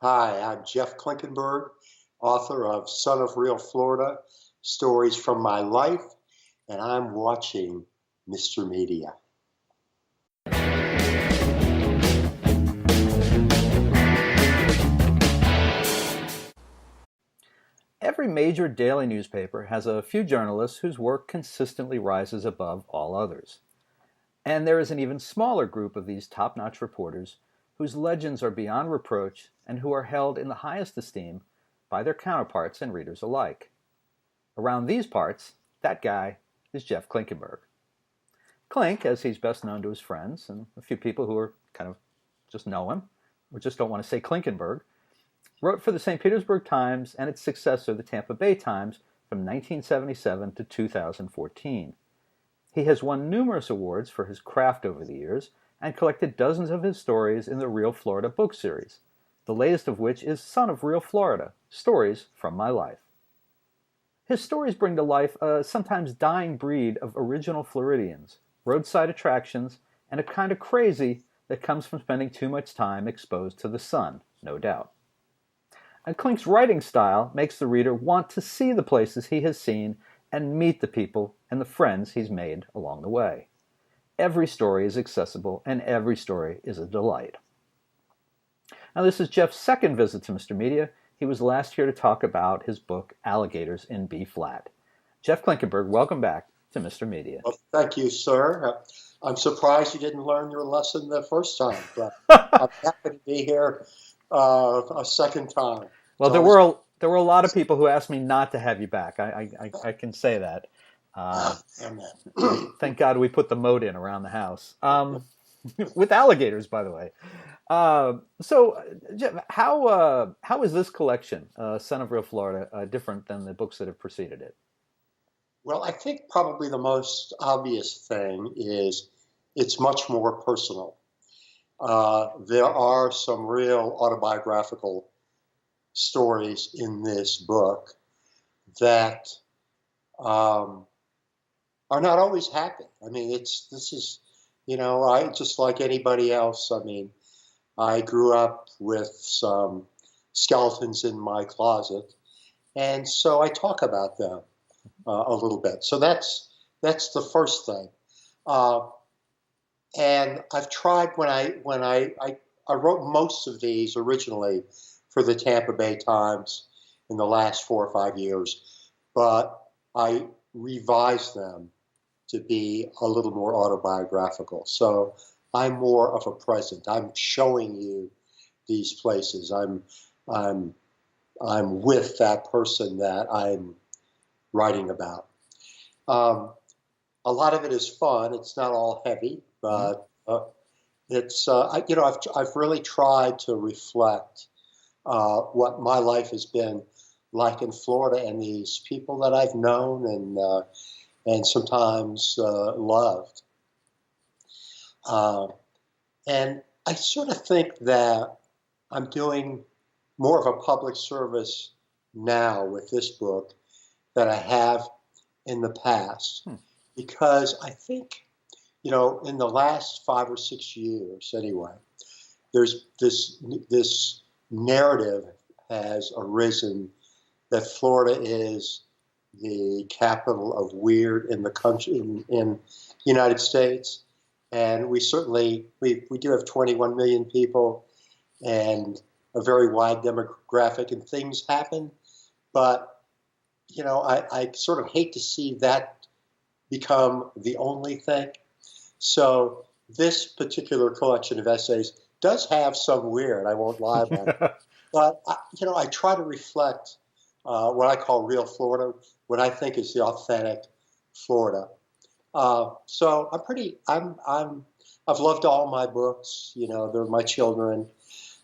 Hi, I'm Jeff Klinkenberg, author of Son of Real Florida, Stories from My Life, and I'm watching Mr. Media. Every major daily newspaper has a few journalists whose work consistently rises above all others. And there is an even smaller group of these top-notch reporters whose legends are beyond reproach and who are held in the highest esteem by their counterparts and readers alike. Around these parts, that guy is Jeff Klinkenberg. Klink, as he's best known to his friends and a few people who are kind of just know him, or just don't want to say Klinkenberg, wrote for the St. Petersburg Times and its successor, the Tampa Bay Times, from 1977 to 2014. He has won numerous awards for his craft over the years and collected dozens of his stories in the Real Florida book series, the latest of which is Son of Real Florida, Stories from My Life. His stories bring to life a sometimes dying breed of original Floridians, roadside attractions, and a kind of crazy that comes from spending too much time exposed to the sun, no doubt. And Klink's writing style makes the reader want to see the places he has seen and meet the people and the friends he's made along the way. Every story is accessible, and every story is a delight. Now, this is Jeff's second visit to Mr. Media. He was last here to talk about his book, Alligators in B-Flat. Jeff Klinkenberg, welcome back to Mr. Media. Well, thank you, sir. I'm surprised you didn't learn your lesson the first time, but I'm happy to be here a second time. Well, there were a lot of people who asked me not to have you back. I can say that. Thank God we put the moat in around the house. With alligators, by the way. So, Jeff, how is this collection, Son of Real Florida, different than the books that have preceded it? Well, I think probably the most obvious thing is it's much more personal. There are some real autobiographical stories in this book that are not always happy. I mean, this is, I just like anybody else. I mean, I grew up with some skeletons in my closet, and so I talk about them a little bit. So that's the first thing. And I've tried when I wrote most of these originally for the Tampa Bay Times in the last 4 or 5 years, but I revised them to be a little more autobiographical. So I'm more of a present. I'm showing you these places. I'm with that person that I'm writing about. A lot of it is fun. It's not all heavy, but it's I've really tried to reflect what my life has been like in Florida and these people that I've known and sometimes loved. And I sort of think that I'm doing more of a public service now with this book than I have in the past, because I think, in the last 5 or 6 years anyway, there's this narrative has arisen that Florida is the capital of weird in the country, in the United States. And we certainly, we do have 21 million people and a very wide demographic, and things happen. But, I sort of hate to see that become the only thing. So this particular collection of essays does have some weird, I won't lie about it. But, I try to reflect what I call real Florida, what I think is the authentic Florida. So I've loved all my books, they're my children,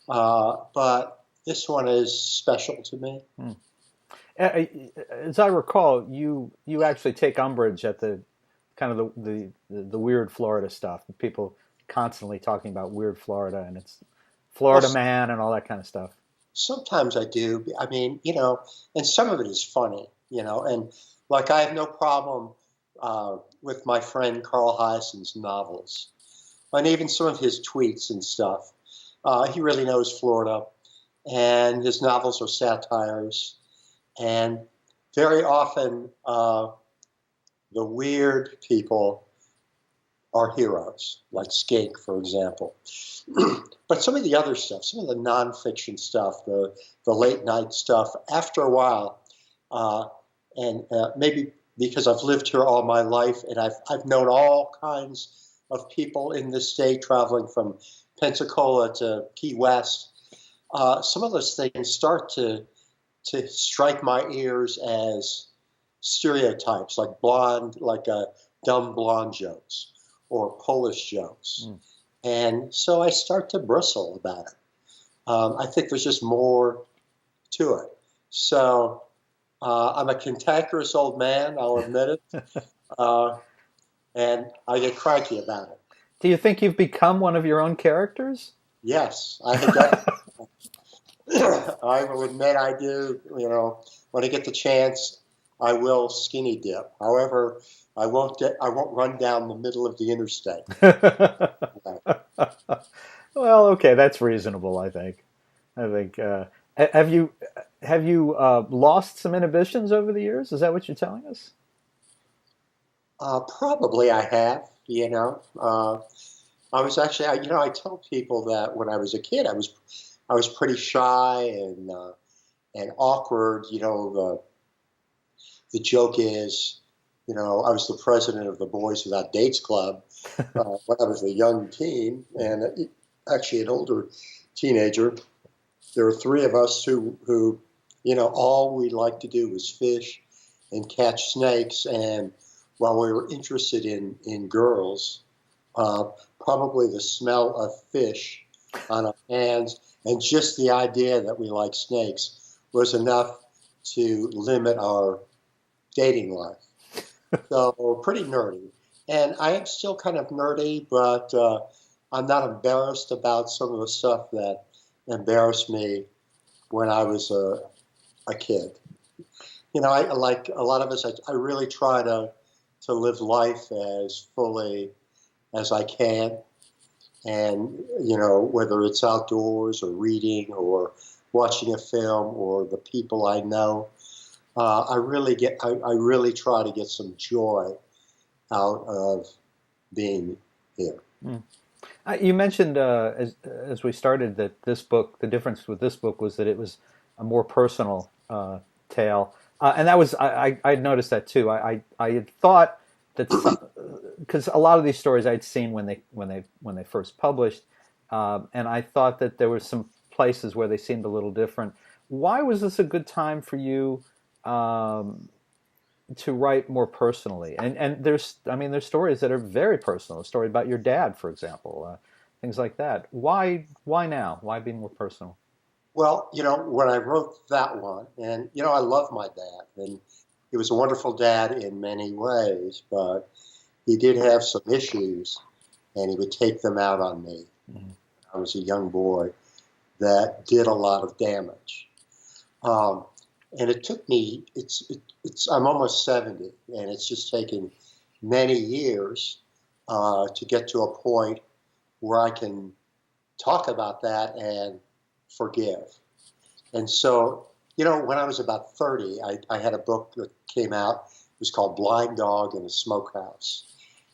but this one is special to me. As I recall, you actually take umbrage at the kind of the weird Florida stuff. People constantly talking about weird Florida and it's Florida man and all that kind of stuff. Sometimes I do. I mean, and some of it is funny, and like I have no problem with my friend Carl Hyacин's novels, and even some of his tweets and stuff. He really knows Florida, and his novels are satires, and very often the weird people are heroes, like Skink, for example. But some of the other stuff, some of the nonfiction stuff, the late night stuff, after a while, and maybe because I've lived here all my life and I've known all kinds of people in this state, traveling from Pensacola to Key West, some of those things start to strike my ears as stereotypes, like dumb blonde jokes or Polish jokes. Mm. And so I start to bristle about it. I think there's just more to it. So I'm a cantankerous old man, I'll admit it. And I get cranky about it. Do you think you've become one of your own characters? Yes, I definitely. I will admit I do. You know, when I get the chance, I will skinny dip. However, I won't run down the middle of the interstate. Well, okay, that's reasonable. I think. Have you lost some inhibitions over the years? Is that what you're telling us? Probably I have. You know, I was actually. I tell people that when I was a kid, I was pretty shy and awkward. You know, the joke is, you know, I was the president of the Boys Without Dates Club when I was a young teen, and actually an older teenager. There were three of us who, you know, all we liked to do was fish and catch snakes. And while we were interested in girls, probably the smell of fish on our hands and just the idea that we liked snakes was enough to limit our dating life. So pretty nerdy. And I am still kind of nerdy, but I'm not embarrassed about some of the stuff that embarrassed me when I was a kid. You know, I like a lot of us, I really try to live life as fully as I can. And, you know, whether it's outdoors or reading or watching a film or the people I know, I really try to get some joy out of being here. Mm. You mentioned as we started that this book, the difference with this book was that it was a more personal tale, and that was I noticed that too. I had thought that because a lot of these stories I'd seen when they first published, and I thought that there were some places where they seemed a little different. Why was this a good time for you to write more personally? And there's stories that are very personal. A story about your dad, for example, things like that. Why now? Why be more personal? Well, you know, when I wrote that one, and you know, I love my dad, and he was a wonderful dad in many ways, but he did have some issues, and he would take them out on me. Mm-hmm. I was a young boy that did a lot of damage. And it took me, I'm almost 70, and it's just taken many years to get to a point where I can talk about that and forgive. And so, you know, when I was about 30, I had a book that came out. It was called Blind Dog in a Smokehouse.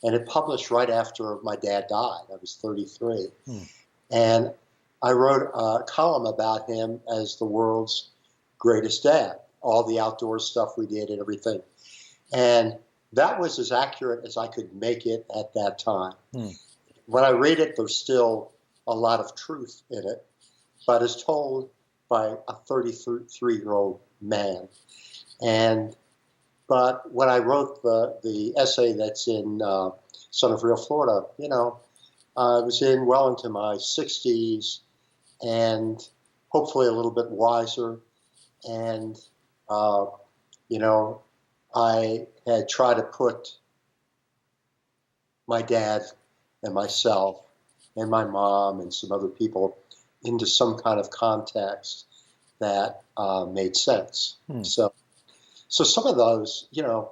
And it published right after my dad died. I was 33. And I wrote a column about him as the world's greatest dad, all the outdoor stuff we did and everything. And that was as accurate as I could make it at that time. When I read it, there's still a lot of truth in it, but it's told by a 33-year-old man. But when I wrote the essay that's in Son of Real Florida, you know, I was well into my 60s and hopefully a little bit wiser. And, you know, I had tried to put my dad and myself and my mom and some other people into some kind of context that made sense. So some of those, you know,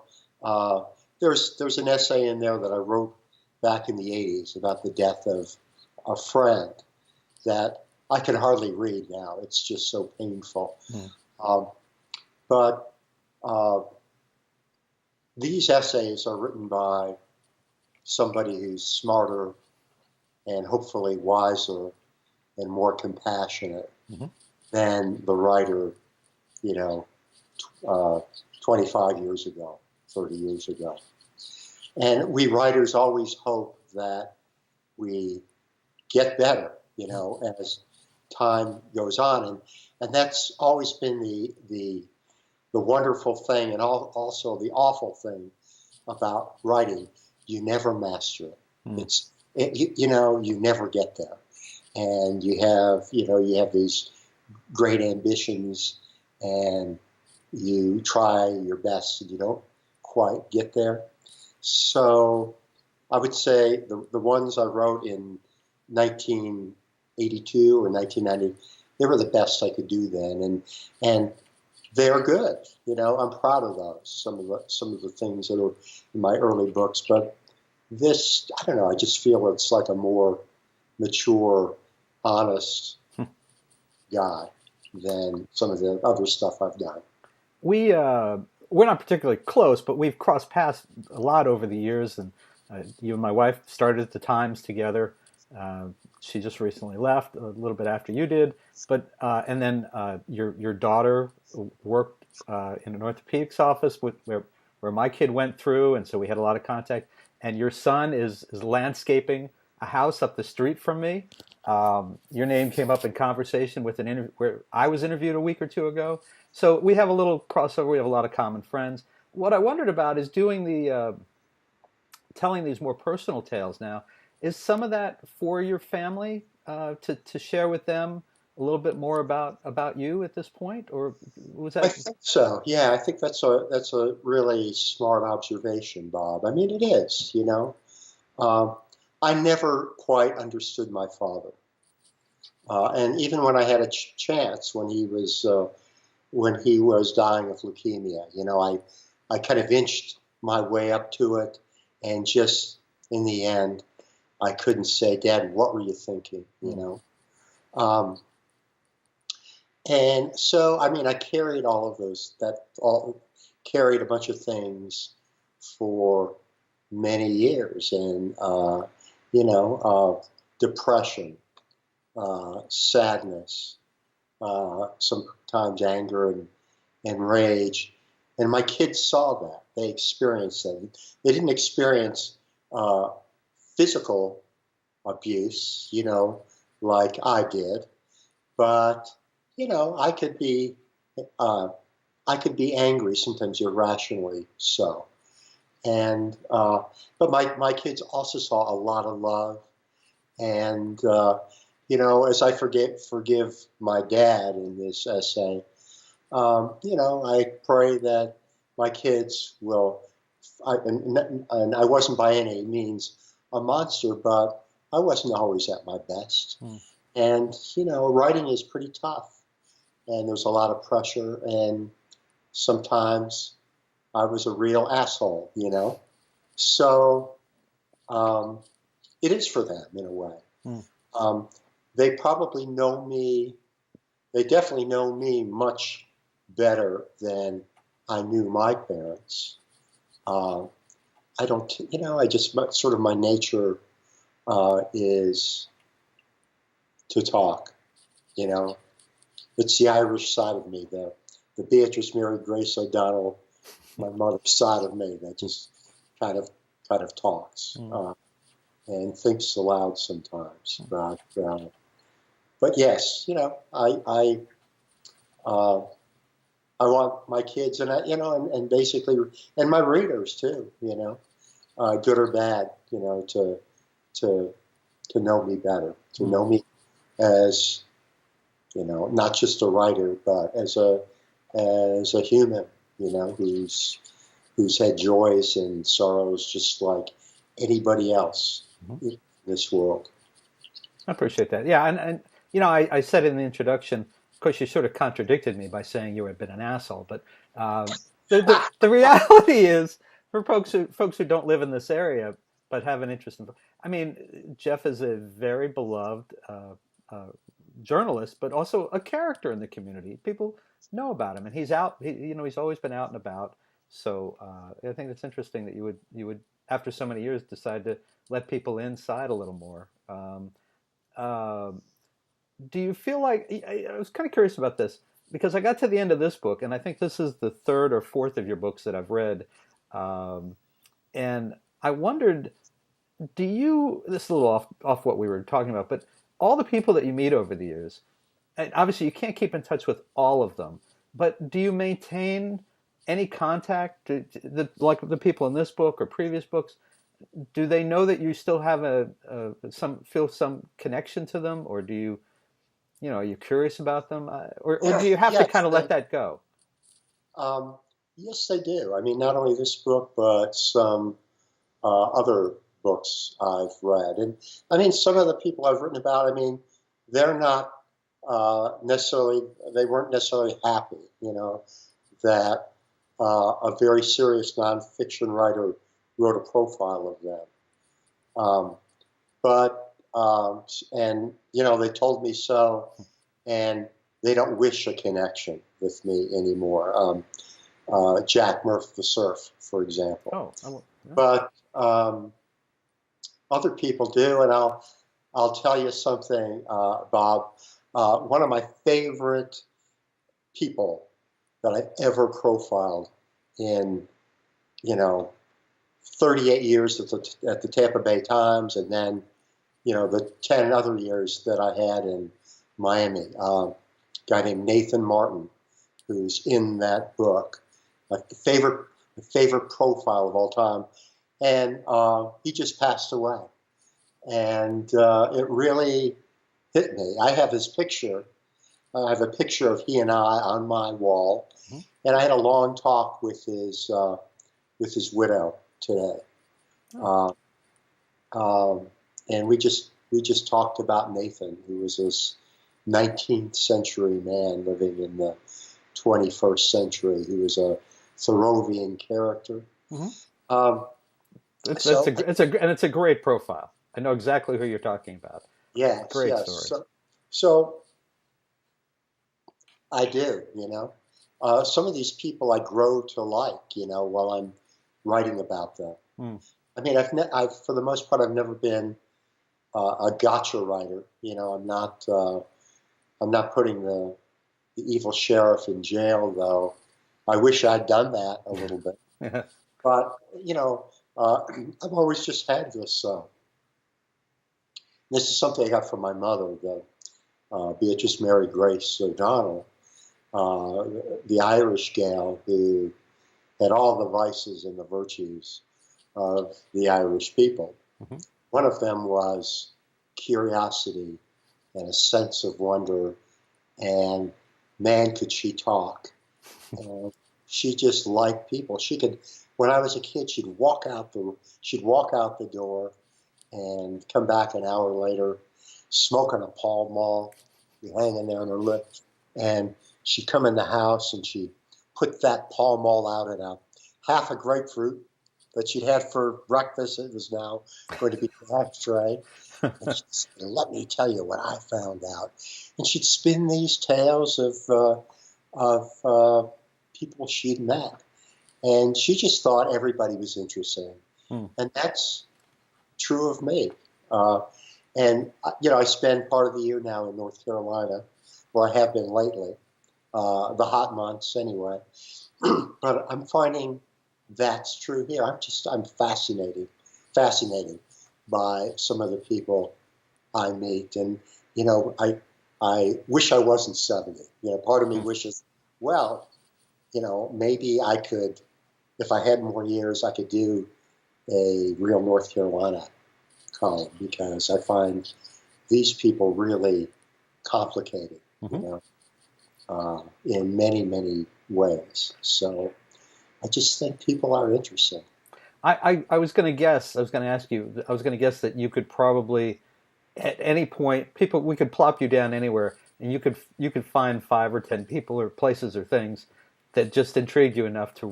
there's an essay in there that I wrote back in the 80s about the death of a friend that I can hardly read now. It's just so painful. Mm. Um, but uh, these essays are written by somebody who's smarter and hopefully wiser and more compassionate Mm-hmm. than the writer, you know, uh, 25 years ago, 30 years ago. And we writers always hope that we get better, as time goes on. And that's always been the wonderful thing and also the awful thing about writing. You never master it. Mm. You never get there. And you have these great ambitions and you try your best and you don't quite get there. So I would say the ones I wrote in 1982 or 1990, they were the best I could do then, and they're good. I'm proud of those. Some of the things that are in my early books, but this, I don't know. I just feel it's like a more mature, honest guy than some of the other stuff I've done. We're not particularly close, but we've crossed paths a lot over the years. And you and my wife started at the Times together. She just recently left a little bit after you did, but and then your daughter worked in an orthopedics office where my kid went through, and so we had a lot of contact. And your son is landscaping a house up the street from me. Your name came up in conversation with an interview where I was interviewed a week or two ago. So we have a little crossover. We have a lot of common friends. What I wondered about is doing telling these more personal tales now. Is some of that for your family to share with them a little bit more about you at this point, or was that? I think so. Yeah, I think that's a really smart observation, Bob. I mean, it is. Um, I never quite understood my father, and even when I had a chance when he was dying of leukemia, I kind of inched my way up to it, and just in the end, I couldn't say, Dad, what were you thinking? And so, I mean, I carried carried a bunch of things for many years, and depression, sadness, sometimes anger and rage. And my kids saw that. They experienced that. They didn't experience physical abuse, like I did, but I could be angry, sometimes irrationally so. And but my kids also saw a lot of love, and as I forgive my dad in this essay, I pray that my kids will. And I wasn't by any means a monster, but I wasn't always at my best. Mm. And writing is pretty tough, and there's a lot of pressure, and sometimes I was a real asshole, So it is for them in a way. Mm. They probably know me. They definitely know me much better than I knew my parents. I don't, I just sort of my nature is to talk. It's the Irish side of me, the Beatrice Mary Grace O'Donnell, my mother's side of me that just kind of talks and thinks aloud sometimes. But yes, I want my kids and basically and my readers too, good or bad, to know me better, to know me as not just a writer, but as a human, who's had joys and sorrows just like anybody else in this world. I appreciate that. Yeah, and I said in the introduction. Of course, you sort of contradicted me by saying you had been an asshole, but the reality is, for folks who don't live in this area but have an interest in, I mean, Jeff is a very beloved journalist, but also a character in the community. People know about him, and he's out. He's always been out and about. So I think it's interesting that you would after so many years decide to let people inside a little more. Uh, do you feel like I was kind of curious about this because I got to the end of this book, and I think this is the third or fourth of your books that I've read, um, and I wondered, do you? This is a little off what we were talking about, but all the people that you meet over the years, and obviously you can't keep in touch with all of them, but do you maintain any contact like the people in this book or previous books? Do they know that you still have some connection to them, or do you? Are you curious about them, or do you have to Yes, kind of let that go? um, yes, they do. I mean, not only this book, but some other books I've read. And I mean, some of the people I've written about, I mean, they're not necessarily, they weren't necessarily happy, that a very serious nonfiction writer wrote a profile of them. Um, and, they told me so, and they don't wish a connection with me anymore. Jack Murph the Surf, for example. Yeah. But other people do, and I'll tell you something, Bob. One of my favorite people that I've ever profiled in, 38 years at the Tampa Bay Times, and then, the 10 other years that I had in Miami. A guy named Nathan Martin, who's in that book, like the favorite profile of all time, and he just passed away, and it really hit me. I have his picture. I have a picture of he and I on my wall, Mhm. and I had a long talk with his widow today, Oh. and we just talked about Nathan, who was this 19th century man living in the 21st century. He was a Thoreauvian character. Mhm. Um, It's so it's a great profile. I know exactly who you're talking about. yes, Great yes. story. So I do. Some of these people I grow to like. While I'm writing about them. Hmm. I mean, I've for the most part, I've never been a gotcha writer. I'm not putting the evil sheriff in jail, though. I wish I'd done that a little bit. Yeah. But I've always just had this. This is something I got from my mother, Beatrice Mary Grace O'Donnell, uh, the Irish gal who had all the vices and the virtues of the Irish people. Mhm. One of them was curiosity and a sense of wonder, and man, could she talk. And she just liked people. She could, when I was a kid, she'd walk out the door and come back an hour later, smoking a Pall Mall, hanging down her lip, and she'd come in the house and she'd put that Pall Mall out in half a grapefruit that she'd had for breakfast. It was now going to be the ashtray. And she'd say, let me tell you what I found out. And she'd spin these tales of people she'd met. And she just thought everybody was interesting. Hmm. And that's true of me. I spend part of the year now in North Carolina, where I have been lately, the hot months anyway. But I'm finding that's true here. I'm fascinated by some of the people I meet, and I wish I wasn't 70. Part of me wishes, well, maybe I could, if I had more years, I could do a real North Carolina column, because I find these people really complicated, Mhm. in many, many ways. So I just think people are interesting. I was going to guess. I was going to ask you. I was going to guess that you could probably, at any point, we could plop you down anywhere, and you could find 5 or 10 people or places or things that just intrigued you enough to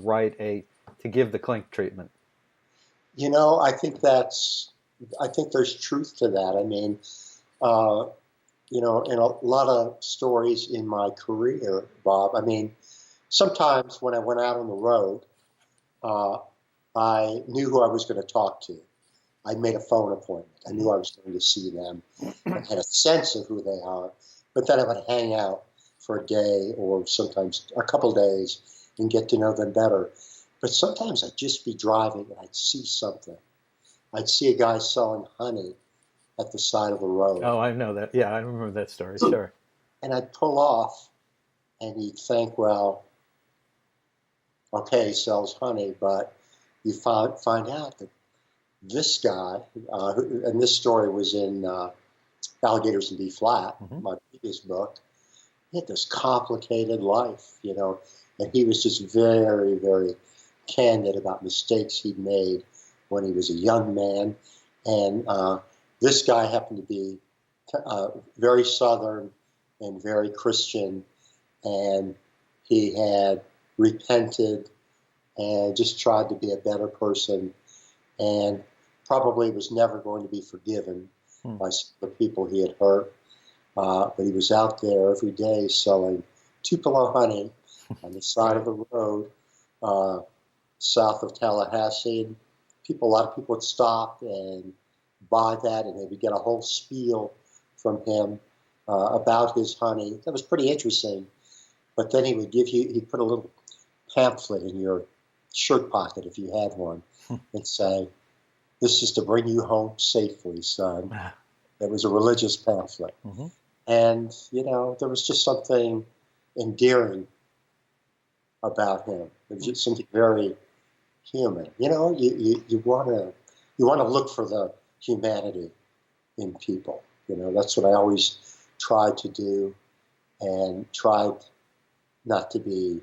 give the Klink treatment. I think there's truth to that. I mean, uh, in a lot of stories in my career, Bob, I mean, sometimes when I went out on the road, uh, I knew who I was going to talk to. I made a phone appointment. I knew I was going to see them and had a sense of who they are. But then I would hang out for a day or sometimes a couple days and get to know them better. But sometimes I'd just be driving and I'd see something. I'd see a guy selling honey at the side of the road. Oh, I know that. Yeah, I remember that story. Sure. And I'd pull off and he'd think, well, okay, he sells honey, but you find out that this guy, and this story was in Alligators in B Flat, my previous book, he had this complicated life, and he was just very, very candid about mistakes he'd made when he was a young man. And this guy happened to be very Southern and very Christian, and he had repented and just tried to be a better person, and probably was never going to be forgiven by the people he had hurt. But he was out there every day selling Tupelo honey on the side of the road south of Tallahassee. And a lot of people would stop and buy that, and they would get a whole spiel from him about his honey. That was pretty interesting. But then he'd put a little pamphlet in your shirt pocket if you had one and say, "This is to bring you home safely, son." It was a religious pamphlet. And, there was just something endearing about him. There was just something very human. You want to look for the humanity in people. That's what I always tried to do, and tried not to be,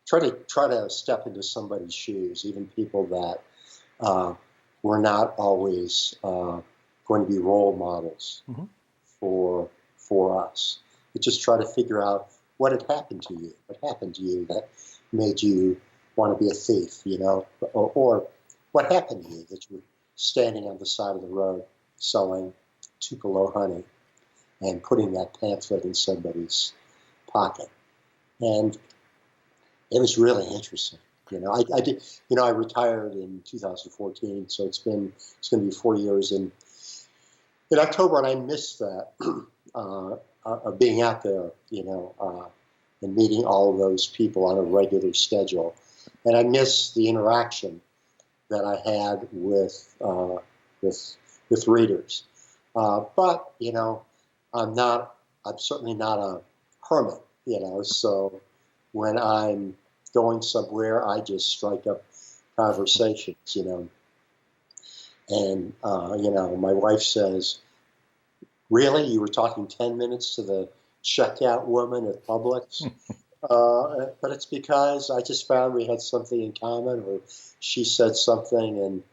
try to step into somebody's shoes, even people that were not always going to be role models for us. But just try to figure out what had happened to you. What happened to you that made you want to be a thief, or what happened to you that you were standing on the side of the road selling Tupelo honey and putting that pamphlet in somebody's pocket. And it was really interesting. I did. I retired in 2014, so it's going to be 4 years in October, and I missed that of being out there, and meeting all of those people on a regular schedule, and I miss the interaction that I had with readers. But I'm certainly not a hermit, So when I'm going somewhere, I just strike up conversations, And, my wife says, "Really? You were talking 10 minutes to the checkout woman at Publix?" But it's because I just found we had something in common, or she said something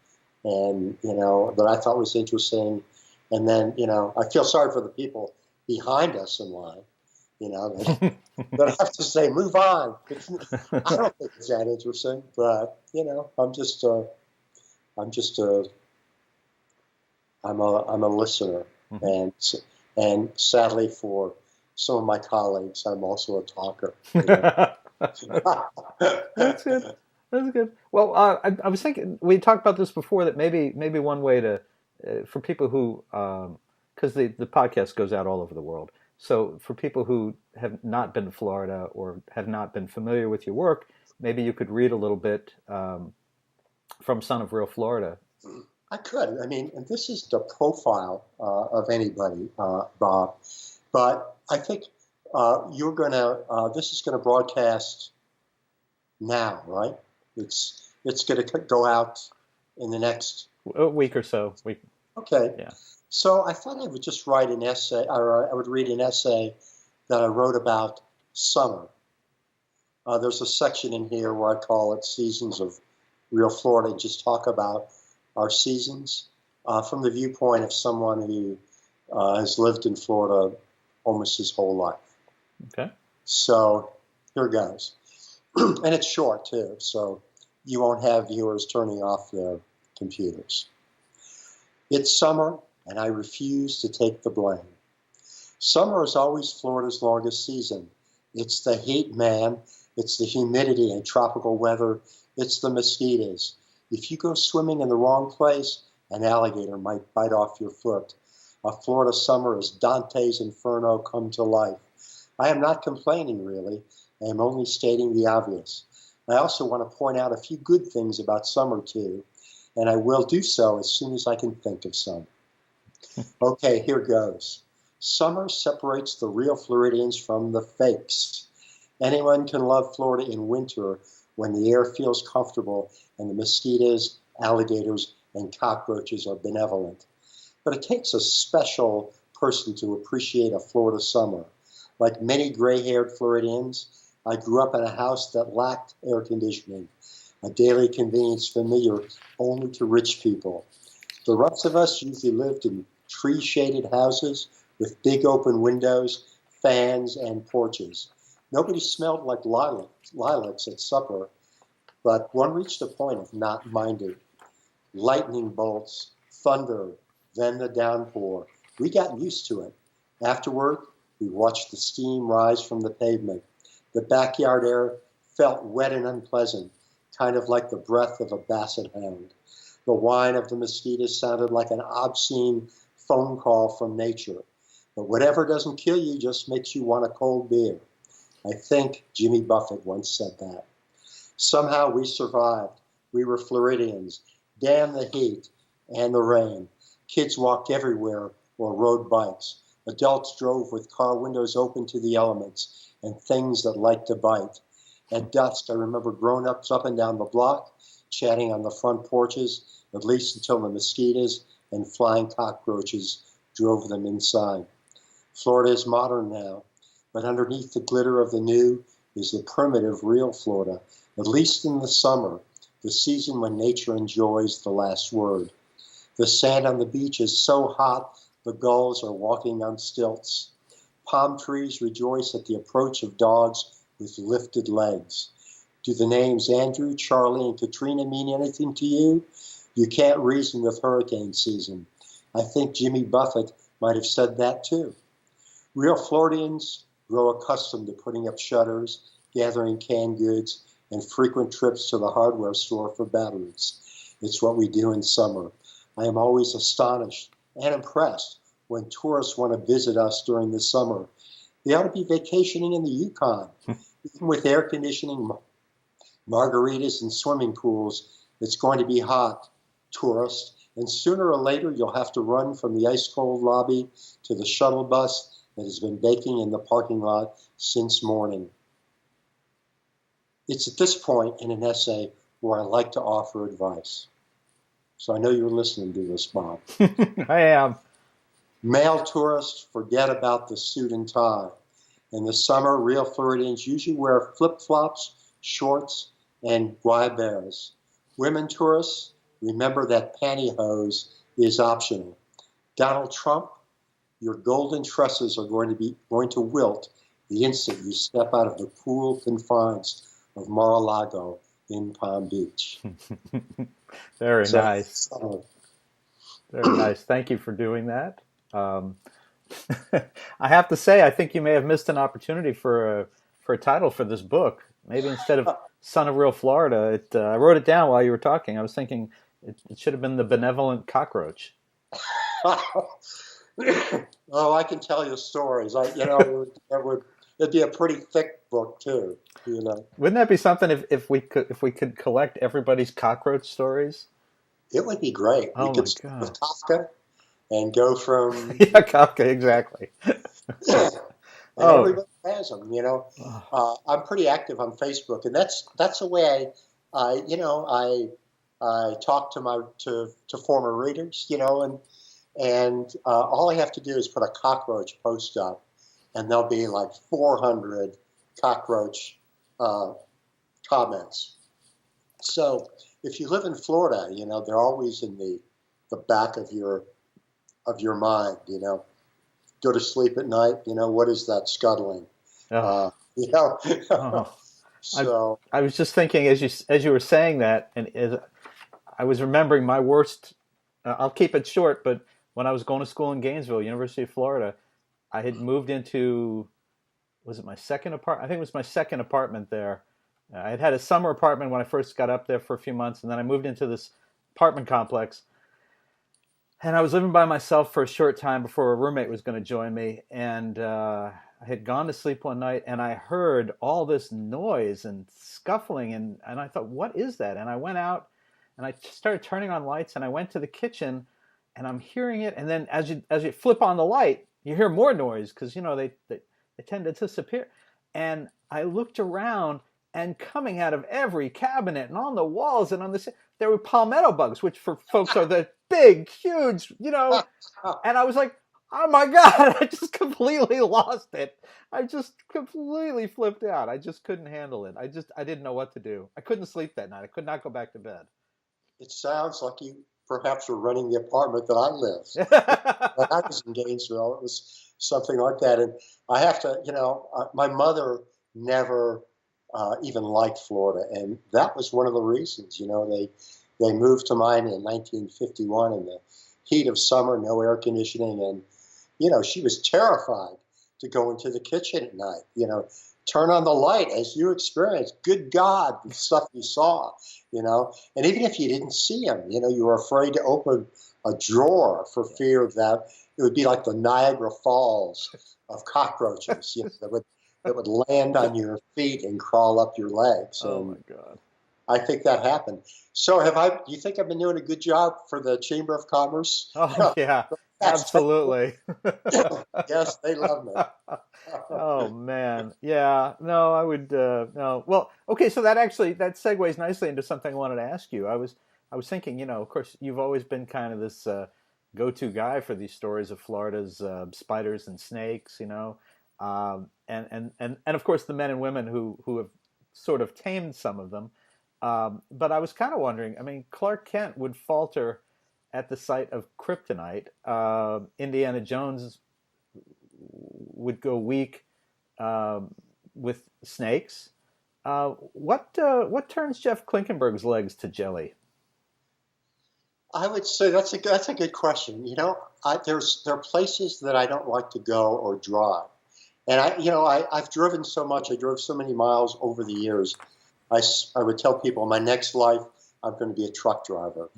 and that I thought was interesting. And then, I feel sorry for the people behind us in line, that have to say, "Move on." I don't think it's that interesting, but, I'm a listener, and sadly for some of my colleagues, I'm also a talker. That's good. That's good. Well, I was thinking, we talked about this before, that maybe one way to, for people who, because the podcast goes out all over the world. So for people who have not been to Florida or have not been familiar with your work, maybe you could read a little bit from Son of Real Florida. I could. I mean, and this is the profile of anybody, Bob. But I think this is going to broadcast now, right? It's going to go out in the next week or so. Okay. Yeah. So I thought I would just write an essay, or I would read an essay that I wrote about summer. There's a section in here where I call it Seasons of Real Florida, and just talk about our seasons from the viewpoint of someone who has lived in Florida almost his whole life. Okay. So here goes. And it's short, too, so you won't have viewers turning off their computers. It's summer, and I refuse to take the blame. Summer is always Florida's longest season. It's the heat, man. It's the humidity and tropical weather. It's the mosquitoes. If you go swimming in the wrong place, an alligator might bite off your foot. A Florida summer is Dante's Inferno come to life. I am not complaining, really. I am only stating the obvious. I also want to point out a few good things about summer, too, and I will do so as soon as I can think of some. Okay, here goes. Summer separates the real Floridians from the fakes. Anyone can love Florida in winter when the air feels comfortable and the mosquitoes, alligators, and cockroaches are benevolent. But it takes a special person to appreciate a Florida summer. Like many gray-haired Floridians, I grew up in a house that lacked air conditioning, a daily convenience familiar only to rich people. The rest of us usually lived in tree-shaded houses with big open windows, fans, and porches. Nobody smelled like lilacs at supper, but one reached a point of not minding. Lightning bolts, thunder, then the downpour. We got used to it. Afterward, we watched the steam rise from the pavement. The backyard air felt wet and unpleasant, kind of like the breath of a basset hound. The whine of the mosquitoes sounded like an obscene phone call from nature. But whatever doesn't kill you just makes you want a cold beer. I think Jimmy Buffett once said that. Somehow we survived. We were Floridians. Damn the heat and the rain. Kids walked everywhere or rode bikes. Adults drove with car windows open to the elements and things that like to bite. At dusk, I remember grown-ups up and down the block, chatting on the front porches, at least until the mosquitoes and flying cockroaches drove them inside. Florida is modern now, but underneath the glitter of the new is the primitive, real Florida, at least in the summer, the season when nature enjoys the last word. The sand on the beach is so hot, the gulls are walking on stilts. Palm trees rejoice at the approach of dogs with lifted legs. Do the names Andrew, Charlie, and Katrina mean anything to you? You can't reason with hurricane season. I think Jimmy Buffett might have said that too. Real Floridians grow accustomed to putting up shutters, gathering canned goods, and frequent trips to the hardware store for batteries. It's what we do in summer. I am always astonished and impressed when tourists want to visit us during the summer. They ought to be vacationing in the Yukon. Even with air conditioning, margaritas, and swimming pools, it's going to be hot, tourist, and sooner or later you'll have to run from the ice-cold lobby to the shuttle bus that has been baking in the parking lot since morning. It's at this point in an essay where I like to offer advice. So I know you're listening to this, Bob. I am. Male tourists forget about the suit and tie. In the summer, real Floridians usually wear flip-flops, shorts, and guayabers. Women tourists, remember that pantyhose is optional. Donald Trump, your golden tresses are going to wilt the instant you step out of the cool confines of Mar-a-Lago in Palm Beach. Very nice. Very nice. Thank you for doing that. I have to say, I think you may have missed an opportunity for a title for this book. Maybe instead of Son of Real Florida, I wrote it down while you were talking. I was thinking it should have been The Benevolent Cockroach. Oh, I can tell you stories. It'd be a pretty thick book too. Wouldn't that be something if we could collect everybody's cockroach stories? It would be great. Oh, we could start with Kafka and go from yeah, Kafka, exactly. And everybody has them. I'm pretty active on Facebook, and that's the way I talk to former readers, and all I have to do is put a cockroach post up, and there'll be like 400 cockroach comments. So if you live in Florida, they're always in the back of your mind. Go to sleep at night. What is that scuttling? Oh. Oh. So I was just thinking as you were saying that, and I was remembering my worst. I'll keep it short, but when I was going to school in Gainesville, University of Florida, I had moved into, was it my second apartment? I think it was my second apartment there. I had had a summer apartment when I first got up there for a few months, and then I moved into this apartment complex. And I was living by myself for a short time before a roommate was going to join me. And I had gone to sleep one night, and I heard all this noise and scuffling, and I thought, what is that? And I went out, and I started turning on lights, and I went to the kitchen, and I'm hearing it. And then as you flip on the light, you hear more noise because, you know, they tend to disappear. And I looked around, and coming out of every cabinet and on the walls and on the, there were palmetto bugs, which for folks are the big, huge, you know. And I was like, oh my God, I just completely lost it. I just completely flipped out. I just couldn't handle it. I didn't know what to do. I couldn't sleep that night. I could not go back to bed. It sounds like you perhaps were running the apartment that I lived. When I was in Gainesville, it was something like that. And I have to, my mother never even liked Florida, and that was one of the reasons. They moved to Miami in 1951 in the heat of summer, no air conditioning, and she was terrified to go into the kitchen at night. Turn on the light as you experienced. Good God, the stuff you saw. And even if you didn't see them, you were afraid to open a drawer for fear that it would be like the Niagara Falls of cockroaches. That would land on your feet and crawl up your legs. Oh my God. I think that happened. So do you think I've been doing a good job for the Chamber of Commerce? Oh yeah, absolutely. Yes, they love me. Oh man. Yeah, no, I would, no. Well, okay. So that segues nicely into something I wanted to ask you. I was thinking, of course, you've always been kind of this, go-to guy for these stories of Florida's, spiders and snakes, and of course the men and women who have sort of tamed some of them. But I was kind of wondering. I mean, Clark Kent would falter at the sight of kryptonite. Indiana Jones would go weak with snakes. What turns Jeff Klinkenberg's legs to jelly? I would say that's a good question. There are places that I don't like to go or drive. And I've driven so much. I drove so many miles over the years. I would tell people, my next life, I'm going to be a truck driver.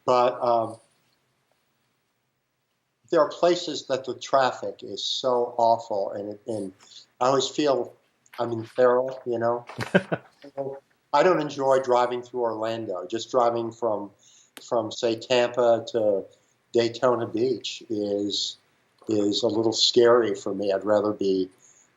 But there are places that the traffic is so awful, and I always feel I'm in peril. I don't enjoy driving through Orlando. Just driving from say Tampa to Daytona Beach is a little scary for me. I'd rather be,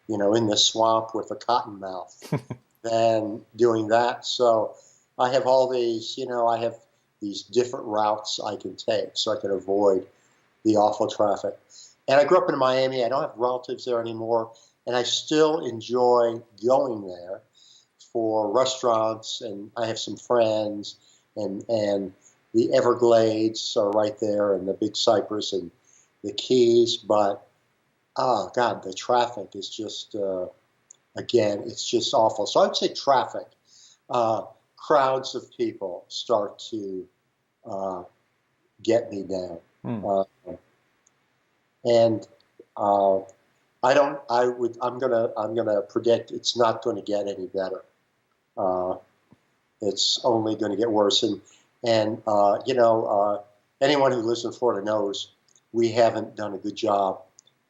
in the swamp with a cottonmouth than doing that. So I have all these, I have these different routes I can take so I can avoid the awful traffic. And I grew up in Miami. I don't have relatives there anymore, and I still enjoy going there for restaurants, and I have some friends, and the Everglades are right there, and the Big Cypress, and the Keys. But oh God, the traffic is just again, it's just awful. So I'd say traffic. Crowds of people start to get me down. And I'm gonna predict it's not going to get any better. It's only going to get worse. And anyone who lives in Florida knows we haven't done a good job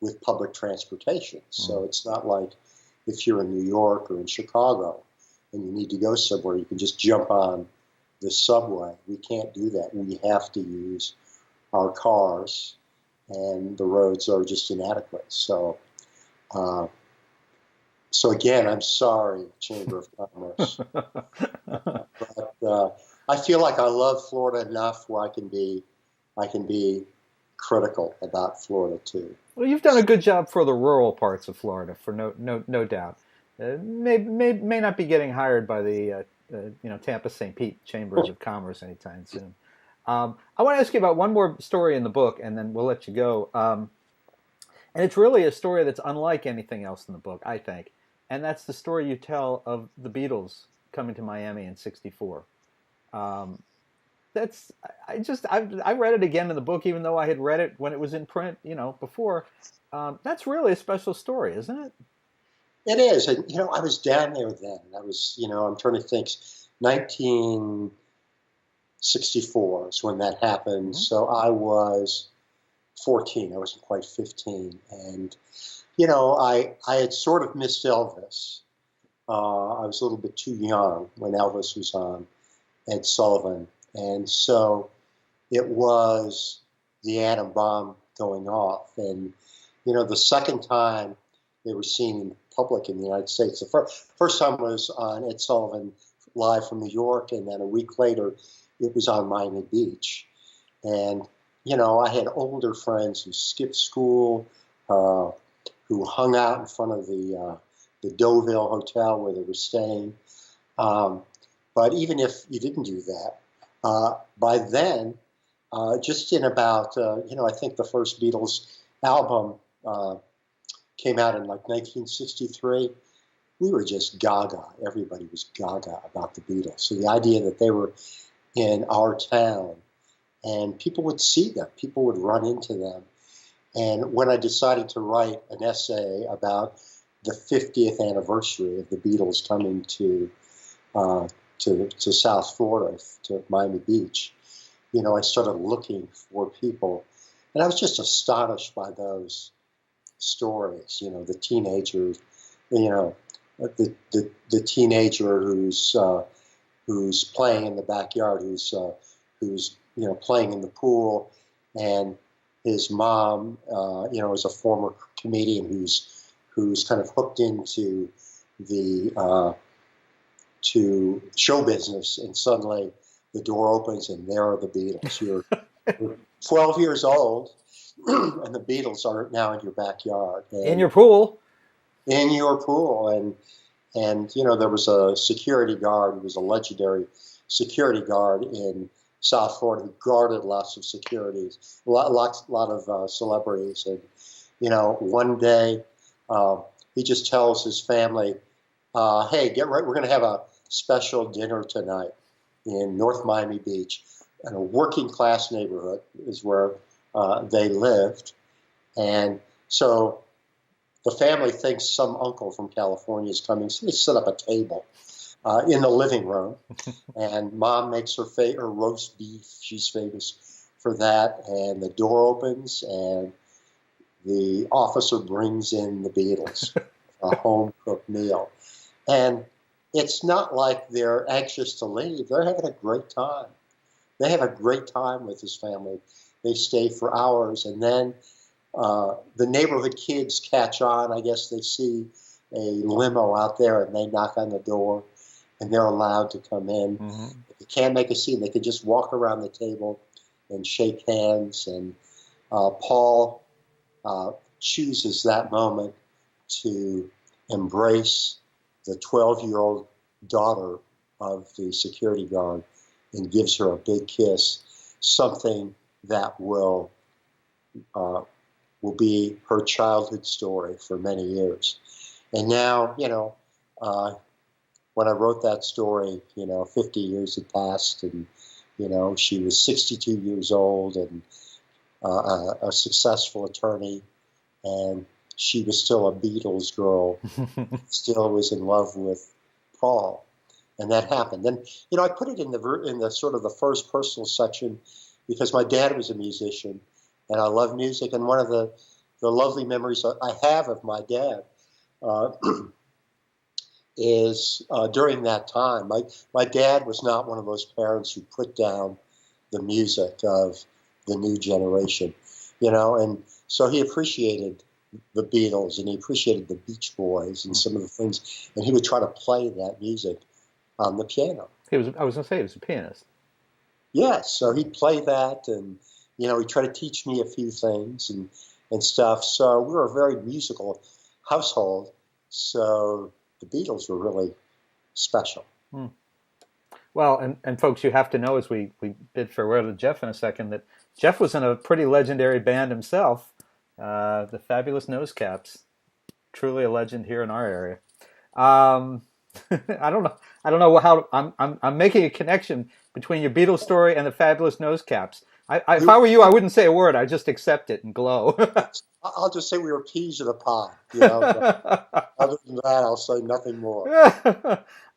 with public transportation. So it's not like if you're in New York or in Chicago and you need to go somewhere, you can just jump on the subway. We can't do that. We have to use our cars, and the roads are just inadequate. So again, I'm sorry, Chamber of Commerce. But I feel like I love Florida enough where I can be critical about Florida too. Well, you've done a good job for the rural parts of Florida, for no doubt. May not be getting hired by the Tampa St. Pete Chambers of Commerce anytime soon. I want to ask you about one more story in the book, and then we'll let you go. And it's really a story that's unlike anything else in the book, I think. And that's the story you tell of the Beatles coming to Miami in '64. that's I read it again in the book, even though I had read it when it was in print, before. That's really a special story, isn't it? It is. And, I was down there then. I was, I'm trying to think, 1964 is when that happened. Mm-hmm. So I was 14. I wasn't quite 15. And, I had sort of missed Elvis. I was a little bit too young when Elvis was on Ed Sullivan. And so it was the atom bomb going off. And, the second time they were seen in public in the United States, the first time was on Ed Sullivan live from New York. And then a week later, it was on Miami Beach. And, I had older friends who skipped school, who hung out in front of the Deauville Hotel where they were staying. But even if you didn't do that, by then, just in about, I think the first Beatles album came out in like 1963, we were just gaga. Everybody was gaga about the Beatles. So the idea that they were in our town and people would see them, people would run into them. And when I decided to write an essay about the 50th anniversary of the Beatles coming to South Florida, to Miami Beach, I started looking for people. And I was just astonished by those stories, the teenagers, the teenager who's playing in the backyard, who's playing in the pool, and his mom, is a former comedian who's kind of hooked into the to show business, and suddenly the door opens and there are the Beatles. You're 12 years old, and the Beatles are now in your backyard. And in your pool. In your pool. And there was a security guard who was a legendary security guard in South Florida who guarded lots of securities, a lot of celebrities. And, one day he just tells his family, hey, get right, we're going to have a special dinner tonight in North Miami Beach. And a working class neighborhood is where they lived. And so the family thinks some uncle from California is coming, so they set up a table in the living room. And Mom makes her roast beef. She's famous for that. And the door opens, and the officer brings in the Beatles, a home-cooked meal. And it's not like they're anxious to leave. They're having a great time. They have a great time with his family. They stay for hours, and then the neighborhood kids catch on. I guess they see a limo out there, and they knock on the door, and they're allowed to come in. Mm-hmm. They can't make a scene. They can just walk around the table and shake hands. And Paul chooses that moment to embrace the 12-year-old daughter of the security guard and gives her a big kiss, something that will be her childhood story for many years. And now, when I wrote that story, 50 years had passed, and, she was 62 years old and a successful attorney, and she was still a Beatles girl, still was in love with Paul. And that happened. And, I put it in the sort of the first personal section because my dad was a musician and I love music. And one of the lovely memories I have of my dad is during that time. My dad was not one of those parents who put down the music of the new generation, and so he appreciated the Beatles and he appreciated the Beach Boys and some of the things, and he would try to play that music on the piano. I was going to say he was a pianist. Yes, so he'd play that, and he'd try to teach me a few things and stuff. So we were a very musical household. So the Beatles were really special. Hmm. Well, and folks, you have to know as we bid farewell to Jeff in a second that Jeff was in a pretty legendary band himself, the Fabulous Nosecaps, truly a legend here in our area. I don't know how I'm making a connection between your Beatles story and the fabulous nose caps. If We, I were you, I wouldn't say a word. I'd just accept it and glow. I'll just say we were peas in a pod, you know. But other than that, I'll say nothing more.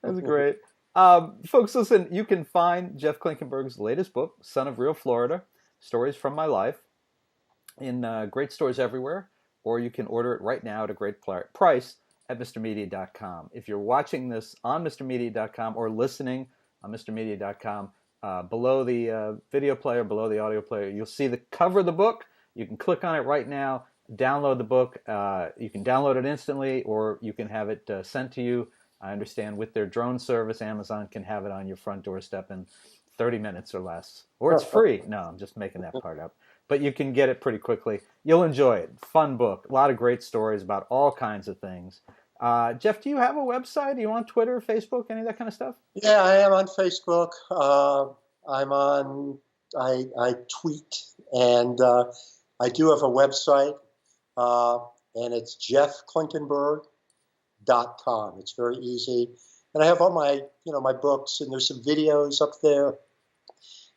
That's great. Folks, listen, you can find Jeff Klinkenberg's latest book, Son of Real Florida, Stories from My Life, in great stores everywhere, or you can order it right now at a great price at MrMedia.com. If you're watching this on MrMedia.com or listening on MrMedia.com, below the video player, below the audio player, you'll see the cover of the book. You can click on it right now, download the book. You can download it instantly, or you can have it sent to you. I understand with their drone service, Amazon can have it on your front doorstep in 30 minutes or less. Or it's free. No, I'm just making that part up. But you can get it pretty quickly. You'll enjoy it. Fun book. A lot of great stories about all kinds of things. Jeff, do you have a website? Are you on Twitter, Facebook, any of that kind of stuff? Yeah, I am on Facebook. I'm on. I tweet, and I do have a website, and it's jeffklinkenberg.com. It's very easy, and I have all my my books, and there's some videos up there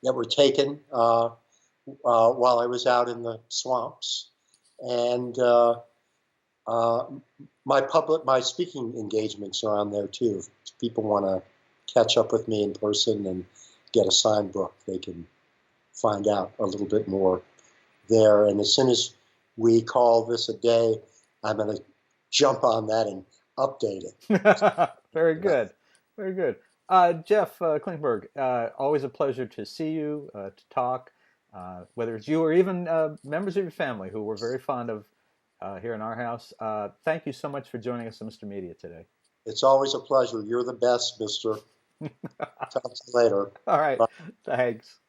that were taken while I was out in the swamps, and my speaking engagements are on there too. If people want to catch up with me in person and get a signed book, they can find out a little bit more there. And as soon as we call this a day, I'm going to jump on that and update it. Very good. Very good. Jeff Klinkenberg, always a pleasure to see you, to talk, whether it's you or even members of your family who we're very fond of here in our house. Thank you so much for joining us on Mr. Media today. It's always a pleasure. You're the best, mister. Talk to you later. All right. Bye. Thanks.